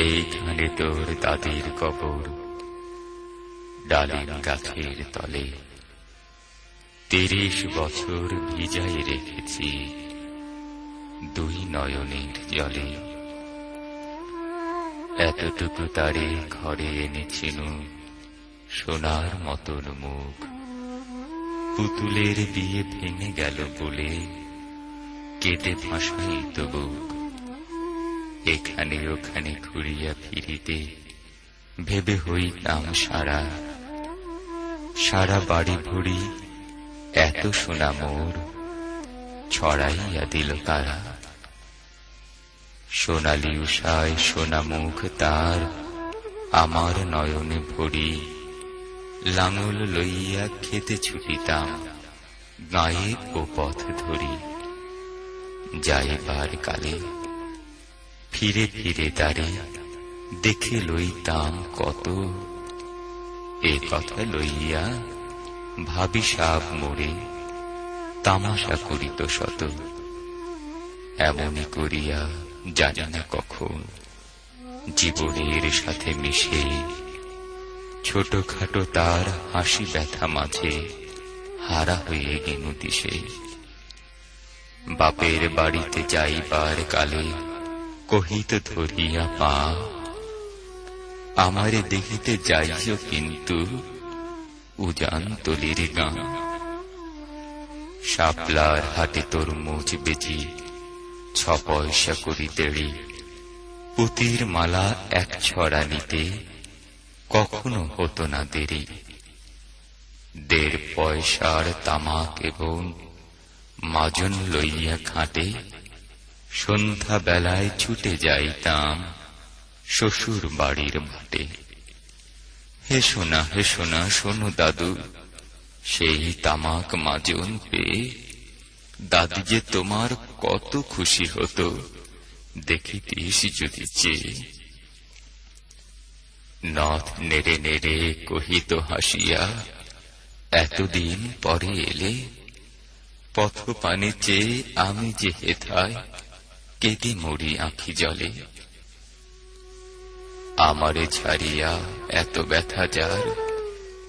এইখানে তোর দাদির কবর, ডালিম গাছের তলে ৩০ বছর ভিজাই রেখেছি দুই নয়নের জলে। এতটুকু তারে ঘরে এনেছিনু সোনার মতন মুখ, পুতুলের বিয়ে ভেঙে গেল বলে কেটে ভাসাই তো বুক। এখানে ওখানে ঘুরিয়া ফিরিতে ভেবে হইতাম সারা, সারা বাড়ি ভরি এত সোনা মোর ছড়াইয়া দিল তারা। সোনালি উষায় সোনা মুখ তার আমার নয়নে ভরি, লাঙল লইয়া খেতে ছুটিতাম গায়ে ও পথ ধরি। যাইবার কালে ফিরে ফিরে তারে দেখে লইতাম কত, এ কথা লইয়া ভাবি সাব মোরে তামাশা করিত শত। এমনি করিয়া জানি না কখন জীবনের সাথে মিশে ছোটখাটো তার হাসি ব্যথা মাঝে হারা হয়ে গেনু দিশে। বাপের বাড়িতে যাইবার কালে কহিত ধরিয়া পা, আমারে দেখিতে যাইও কিন্তু উজান তলির গাঁ। শাপলার হাটে তরমুজ বেচি ৬ পয়সা করি দেড়ি, পুতির মালা এক ছড়া নিতে কখনো হতো না দেরি। ১.৫ পয়সার তামাক এবং মাজন লইয়া ঘাটে সন্ধ্যা বেলায় ছুটে যাইতাম শ্বশুর বাড়ির ভাটে। হে সোনা শোনো দাদু, সেই তামাক মাজন পেয়ে দাদি যে তোমার কত খুশি হতো দেখিতিস যদি চেয়ে। নথ নেড়ে নেড়ে কহিত হাসিয়া, এতদিন পরে এলে পথ পানে চেয়ে আমি যে হেথায় কেঁদে মরি আঁখি জলে। আমারে ছাড়িয়া এত ব্যথা যার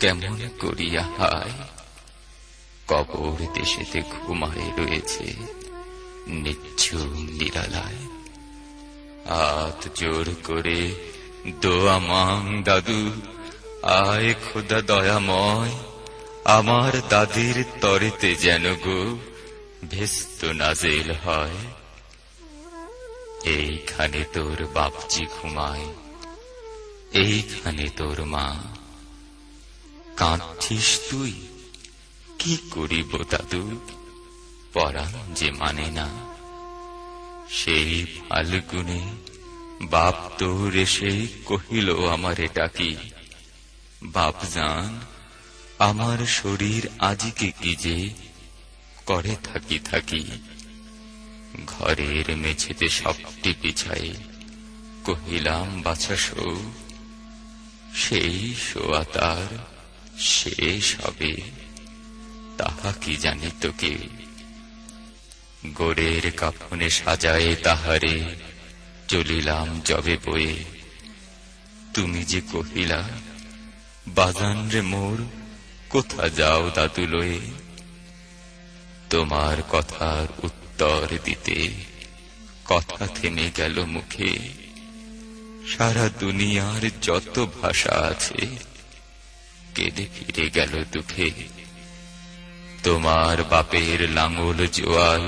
কেমন করিয়া হায়, কবর দেশেতে ঘুমায় রয়েছে নিঝুম নিরালায়। হাত জোর করে দোয়া মাং দাদু, আয় খোদা দয়াময়, আমার দাদির তরেতে যেন গো ভেস্ত নাজেল হয়। এইখানে তোর বাপজি ঘুমায়, এইখানে তোর মা। কাঁদছিস তুই, কি করিব দাদু, পরাণ যে মানে না। সেই ফাল্গুনে বাপ তোর এসে কহিল আমারে ডাকি, বাপজান আমার শরীর আজিকে কি যে করে থাকি থাকি। ঘরের মেঝেতে সবটি বিছাই কহিলাম বাছা শো, সেই শোয়া তার শেষ হবে তাহা কি জানিত কে। গোড়ের কাফনে সাজায়ে তাহারে চলিলাম যবে বয়ে, তুমি যে কহিলা বাজান রে মোর কোথা যাও দাদু লয়ে। তোমার কথার উত্তর দিতে কথা থেমে গেল মুখে, সারা দুনিয়ার যত ভাষা আছে কেঁদে ফিরে গেল দুঃখে। তোমার বাপের লাঙল জোয়াল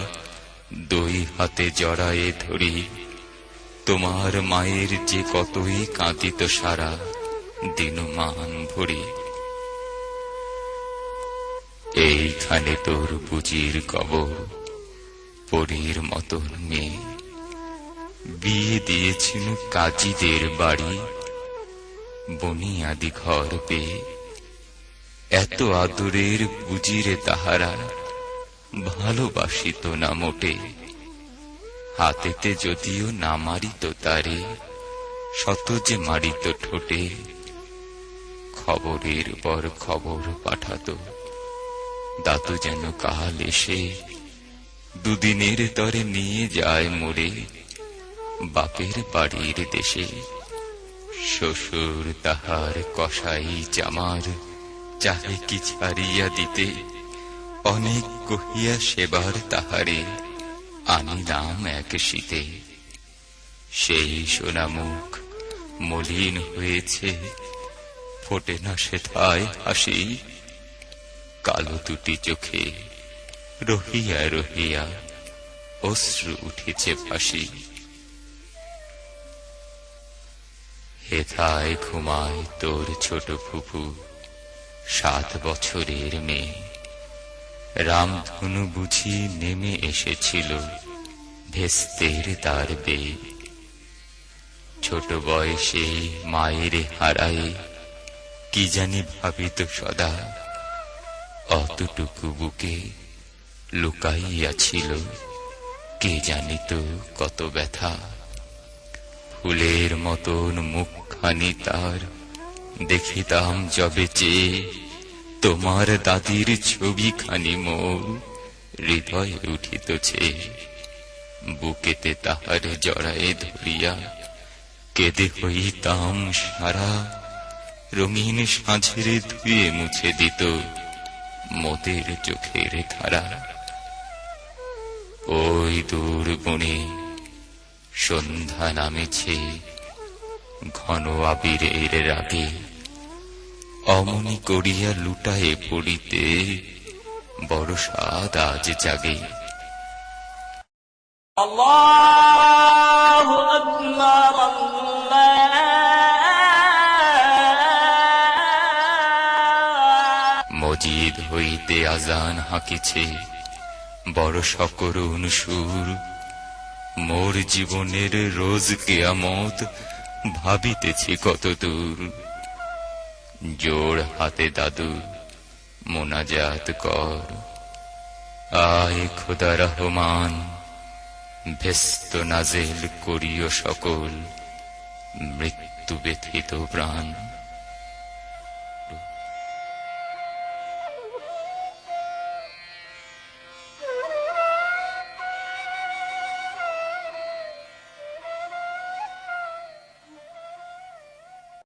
২ হাতে জড়ায়ে ধরি, তোমার মায়ের যে কতই কাঁদিত সারা দিনমান ভরি। এইখানে তোর বুঝির কবর, পরীর মতন মেয়ে, বিয়ে দিয়েছিল কাজীদের বাড়ি বনিয়াদি ঘর পেয়ে। এত আদরের বুঝিরে তাহারা ভালোবাসিত না মোটে, হাতেতে যদিও না মারিত তারে শত যে মারিত ঠোঁটে। খবরের পর খবর পাঠাতো দাদু যেন কাল এসে দুদিনের তরে নিয়ে যায় মোরে বাপের বাড়ির দেশে। শ্বশুর তাহার কসাই জামার চাহে কি ছাড়িয়া দিতে, অনেক কহিয়া সেবার তাহারে আনিলাম এক শীতে। সেই সোনা মুখ মলিন হয়েছে, ফোটে না সেথায় হাসি, কালো দুটি চোখে রহিয়া রহিয়া অশ্রু উঠেছে ভাসি। হেথায় ঘুমায় তোর ছোট ফুফু, 7 বছরের মেয়ে। রামধনু বুঝি নেমে এসেছিল ভেস্তের তার বেয়ে। ছোট বয়সে মায়ের হারায় কি জানি ভাবিত সদা, অতটুকু বুকে লুকাইয়াছিল কে জানিত কত ব্যথা। ফুলের মতন মুখখানি তার দেখিতাম যবে চেয়ে, তোমার দাদির ছবিখানি মোর হৃদয়ে উঠিতছে। বুকেতে তাহার জড়ায়ে ধরিয়া কেঁদে হইতাম সারা, রঙিন সাঁঝের ধুয়ে মুছে দিত মোদের চোখের ধারা। ওই দূর বনে সন্ধ্যা নামেছে, ঘন আবিরের রাগে অমনি করিয়া লুটায়ে পড়িতে বড় স্বাদ আজ জাগে। আল্লাহু আকবার, আল্লাহ। মজিদ হইতে আজান হাঁকিছে বড় সকরুণ সুর, মোর জীবনের রোজ কিয়ামত ভাবিতেছি কত দূর। জোড় হাতে দাদু মোনাজাত কর, আয় খোদা রহমান, ভেস্ত নাজেল করিও সকল মৃত্যু ব্যথিত প্রাণ।